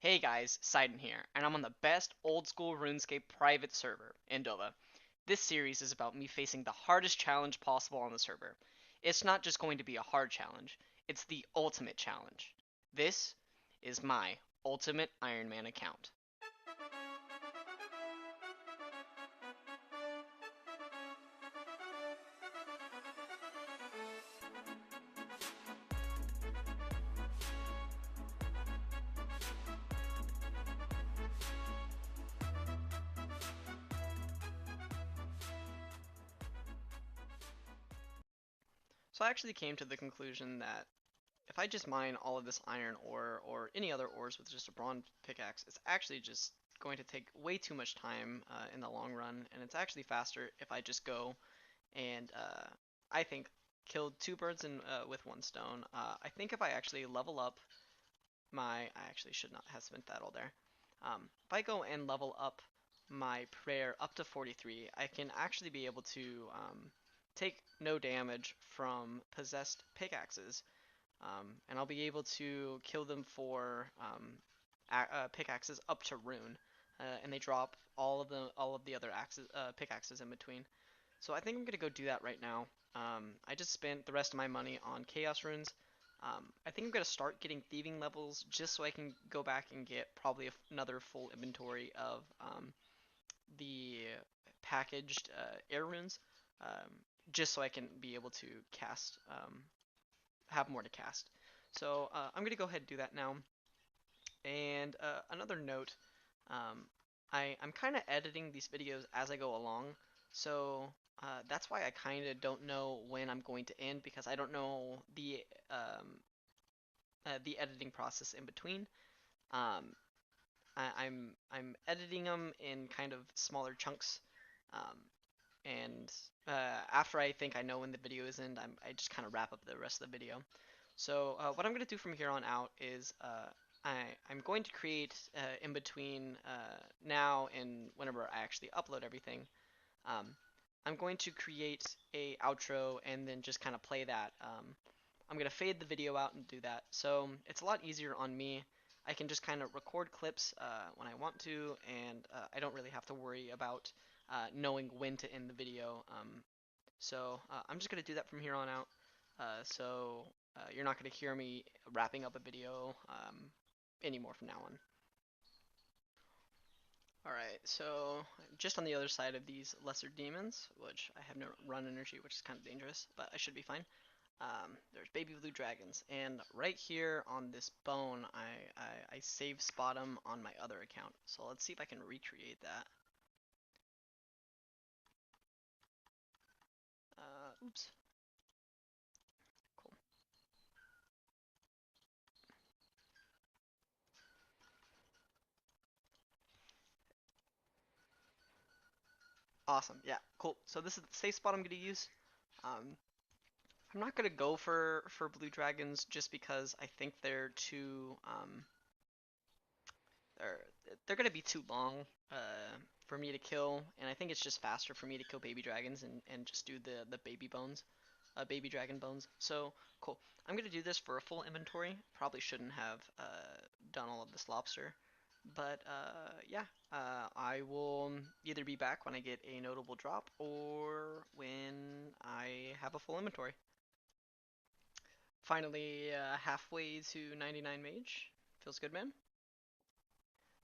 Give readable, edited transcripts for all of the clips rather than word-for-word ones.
Hey guys, Sidon here, and I'm on the best old school RuneScape private server, Indova. This series is about me facing the hardest challenge possible on the server. It's not just going to be a hard challenge, it's the ultimate challenge. This is my Ultimate Iron Man account. So I actually came to the conclusion that if I just mine all of this iron ore or any other ores with just a bronze pickaxe, it's actually just going to take way too much time in the long run, and it's actually faster if I just go and I think killed two birds with one stone. I think if I actually level up I actually should not have spent that all there. If I go and level up my prayer up to 43, I can actually be able to take no damage from possessed pickaxes, and I'll be able to kill them for pickaxes up to rune, and they drop all of the other pickaxes in between. So I think I'm gonna go do that right now. I just spent the rest of my money on chaos runes. I think I'm gonna start getting thieving levels just so I can go back and get probably another full inventory of the packaged air runes, um, just so I can be able to cast, have more to cast. So I'm gonna go ahead and do that now. And another note, um, I'm kind of editing these videos as I go along, so that's why I kind of don't know when I'm going to end because I don't know the editing process in between. Um, I'm editing them in kind of smaller chunks, um, and after I think I know when the video is end, I just kind of wrap up the rest of the video. So what I'm going to do from here on out is I'm going to create in between now and whenever I actually upload everything. Um, I'm going to create a outro and then just kind of play that. I'm going to fade the video out and do that. So it's a lot easier on me. I can just kind of record clips when I want to, and I don't really have to worry about knowing when to end the video. So I'm just going to do that from here on out. So you're not going to hear me wrapping up a video anymore from now on. Alright, so just on the other side of these lesser demons, which I have no run energy, which is kind of dangerous, but I should be fine. There's baby blue dragons, and right here on this bone, I save spot them on my other account. So let's see if I can recreate that. Oops. Cool. Awesome. Yeah. Cool. So this is the safe spot I'm going to use. Um, I'm not going to go for blue dragons just because I think they're too they're they're gonna be too long for me to kill, and I think it's just faster for me to kill baby dragons and just do the baby bones, baby dragon bones. So cool. I'm gonna do this for a full inventory. Probably shouldn't have done all of this lobster, but yeah, I will either be back when I get a notable drop or when I have a full inventory. Finally, halfway to 99 mage. Feels good, man.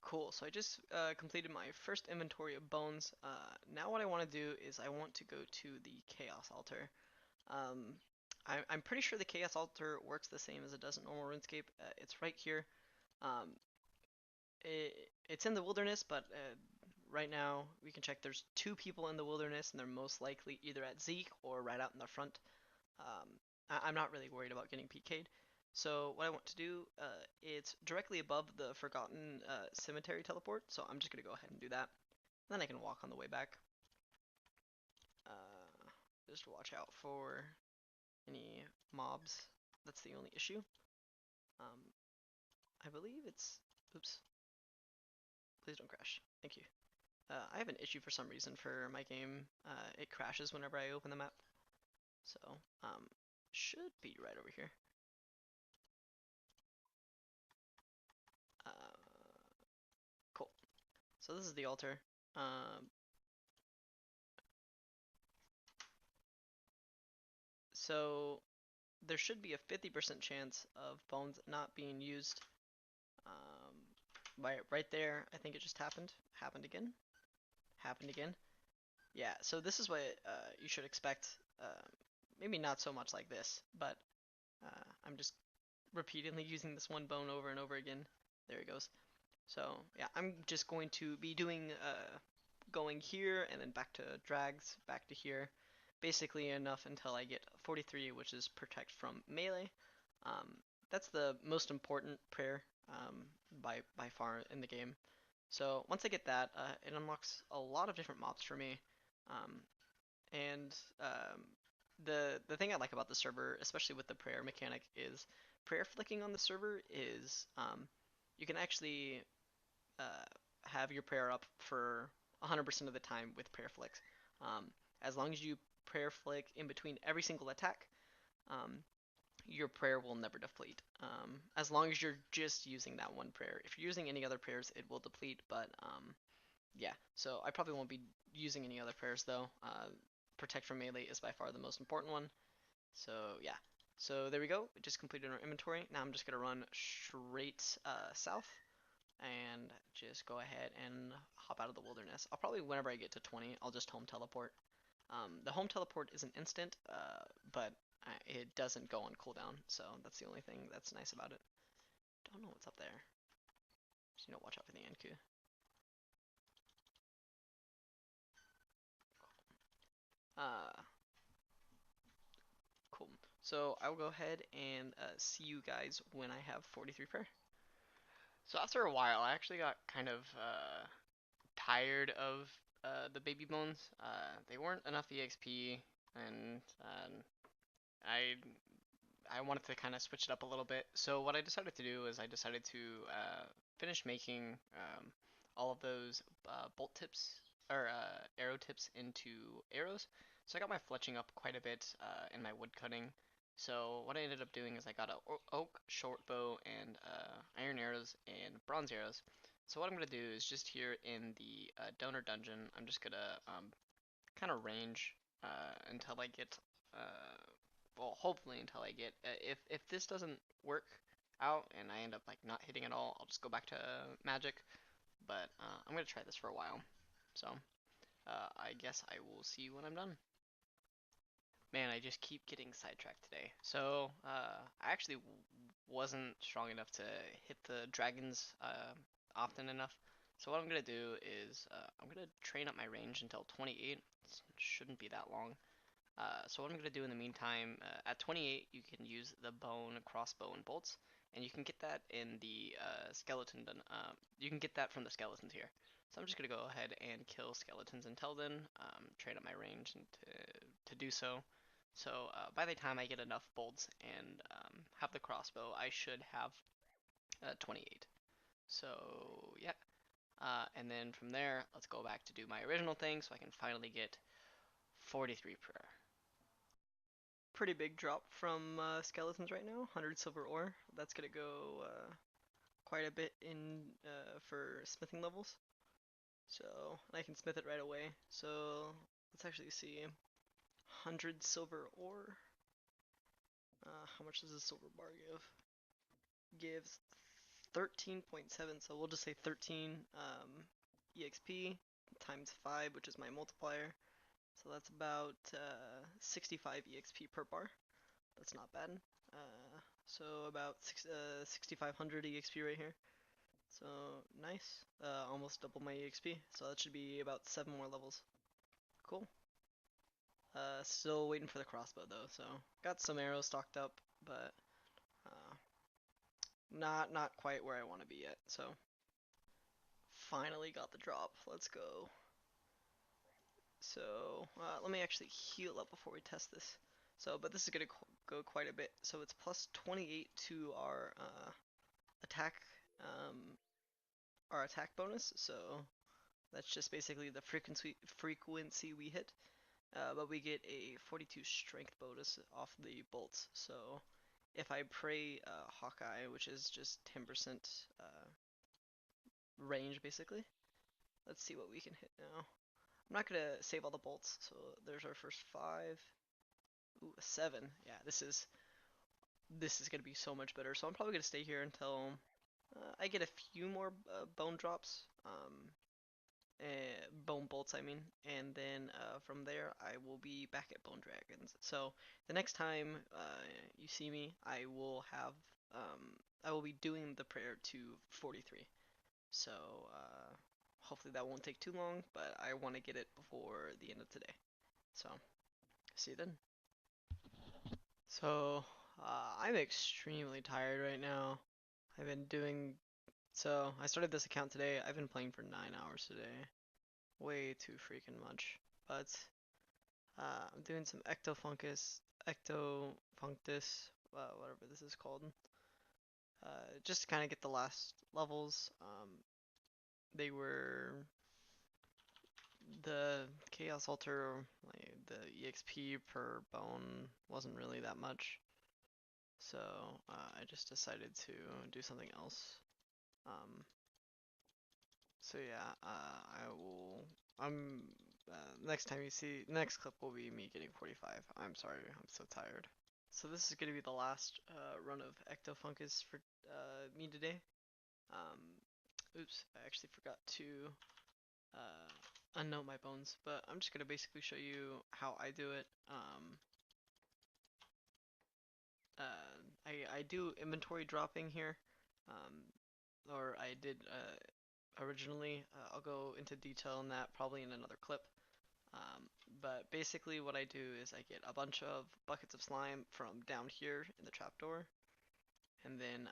Cool, so I just completed my first inventory of bones. Now what I want to do is I want to go to the Chaos Altar. Um, I'm pretty sure the Chaos Altar works the same as it does in normal RuneScape. It's right here. Um, it's in the wilderness, but right now we can check there's two people in the wilderness, and they're most likely either at Zeke or right out in the front. Um, I'm not really worried about getting PK'd. So what I want to do, it's directly above the Forgotten Cemetery teleport, so I'm just going to go ahead and do that. Then I can walk on the way back. Just watch out for any mobs. That's the only issue. Um, I believe it's... Oops. Please don't crash. Thank you. I have an issue for some reason for my game. It crashes whenever I open the map. So, should be right over here. So this is the altar. Um, so there should be a 50% chance of bones not being used. Um, right there, I think it just happened. Happened again. Happened again. Yeah, so this is what you should expect. Maybe not so much like this, but I'm just repeatedly using this one bone over and over again. There it goes. So yeah, I'm just going to be doing going here and then back to drags, back to here, basically enough until I get 43, which is protect from melee. Um, that's the most important prayer by far in the game. So once I get that, it unlocks a lot of different mobs for me. Um, and the thing I like about the server, especially with the prayer mechanic, is prayer flicking on the server is you can actually uh, have your prayer up for 100% of the time with prayer flicks. Um, as long as you prayer flick in between every single attack, um, your prayer will never deplete. As long as you're just using that one prayer. If you're using any other prayers, it will deplete. But yeah, so I probably won't be using any other prayers though. Protect from melee is by far the most important one. So yeah. So there we go. We just completed our inventory. Now I'm just gonna run straight south and just go ahead and hop out of the wilderness. I'll probably, whenever I get to 20, I'll just home teleport. The home teleport is an instant, but it doesn't go on cooldown, so that's the only thing that's nice about it. Don't know what's up there. Just watch out for the Anku. Uh, cool. So I will go ahead and see you guys when I have 43 prayer. So after a while, I actually got kind of tired of the baby bones. They weren't enough EXP, and I I wanted to kind of switch it up a little bit. So what I decided to do is I decided to finish making all of those bolt tips or arrow tips into arrows. So I got my fletching up quite a bit in my wood cutting. So what I ended up doing is I got a oak short bow and iron arrows and bronze arrows. So what I'm gonna do is just here in the donor dungeon, I'm just gonna kind of range until I get well, hopefully until I get if this doesn't work out and I end up like not hitting at all, I'll just go back to magic. But I'm gonna try this for a while. So I guess I will see you when I'm done. Man, I just keep getting sidetracked today. So I actually wasn't strong enough to hit the dragons often enough. So what I'm gonna do is I'm gonna train up my range until 28. It shouldn't be that long. So what I'm going to do in the meantime, at 28 you can use the bone, crossbow, and bolts, and you can get that in the skeleton. You can get that from the skeletons here. So I'm just going to go ahead and kill skeletons until then, train up my range and to do so. So by the time I get enough bolts and have the crossbow, I should have 28. So yeah, and then from there, let's go back to do my original thing so I can finally get 43 prayer. Pretty big drop from skeletons right now. 100 silver ore. That's gonna go quite a bit in for smithing levels. So I can smith it right away. So let's actually see. 100 silver ore. How much does a silver bar give? Gives 13.7, so we'll just say 13 EXP times 5, which is my multiplier. So that's about 65 EXP per bar. That's not bad. So about 6,500 EXP right here. So nice. Almost double my EXP. So that should be about 7 more levels. Cool. Still waiting for the crossbow though. So got some arrows stocked up, but uh, not quite where I want to be yet. So finally got the drop. Let's go. So let me actually heal up before we test this. So, but this is gonna go quite a bit. So it's plus 28 to attack um, our attack bonus. So that's just basically the frequency we hit. But we get a 42 strength bonus off the bolts. So if I pray Hawkeye, which is just 10% range basically, Let's see what we can hit now. I'm not gonna save all the bolts, so there's our first 5. Ooh, a 7. Yeah, this is gonna be so much better. So I'm probably gonna stay here until I get a few more bone drops, bone bolts, I mean, and then from there I will be back at bone dragons. So the next time you see me, I will be doing the prayer to 43. So hopefully that won't take too long, but I want to get it before the end of today. So see you then. So I'm extremely tired right now. I've been doing so I started this account today. I've been playing for 9 hours today. Way too freaking much. But I'm doing some ectofunctus, whatever this is called. Just to kind of get the last levels. They were the Chaos Altar, like the EXP per bone wasn't really that much. So I just decided to do something else. Um, so yeah, I will. I'm. Next time you see, next clip will be me getting 45. I'm sorry, I'm so tired. So this is gonna be the last run of Ectofungus for me today. Um, oops, I actually forgot to unnote my bones, but I'm just gonna basically show you how I do it. I do inventory dropping here, um, or I did originally. I'll go into detail on that probably in another clip. Um, but basically what I do is I get a bunch of buckets of slime from down here in the trapdoor, and then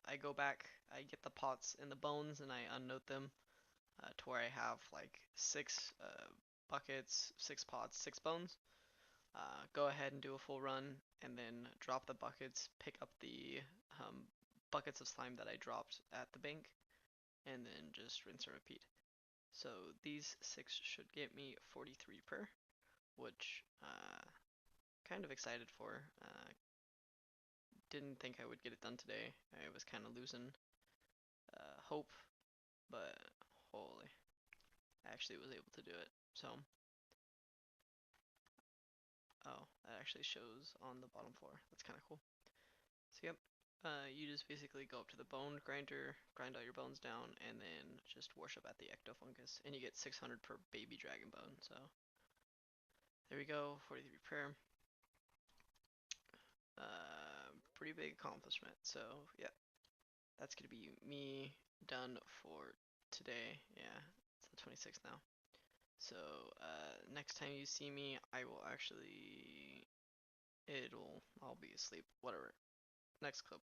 I go back, I get the pots and the bones, and I unnote them to where I have like 6 buckets, 6 pots, 6 bones. Go ahead and do a full run, and then drop the buckets, pick up the buckets of slime that I dropped at the bank, and then just rinse and repeat. So these 6 should get me 43 per, which kind of excited for. Didn't think I would get it done today. I was kind of losing hope, but holy, I actually was able to do it. So, oh, that actually shows on the bottom floor. That's kind of cool. So yep, you just basically go up to the bone grinder, grind all your bones down, and then just worship at the ectofungus, and you get 600 per baby dragon bone. So there we go, 43 prayer. Pretty big accomplishment. So yeah, that's gonna be me done for today. Yeah, it's the 26th now. So next time you see me, I will actually, I'll be asleep. Whatever. Next clip.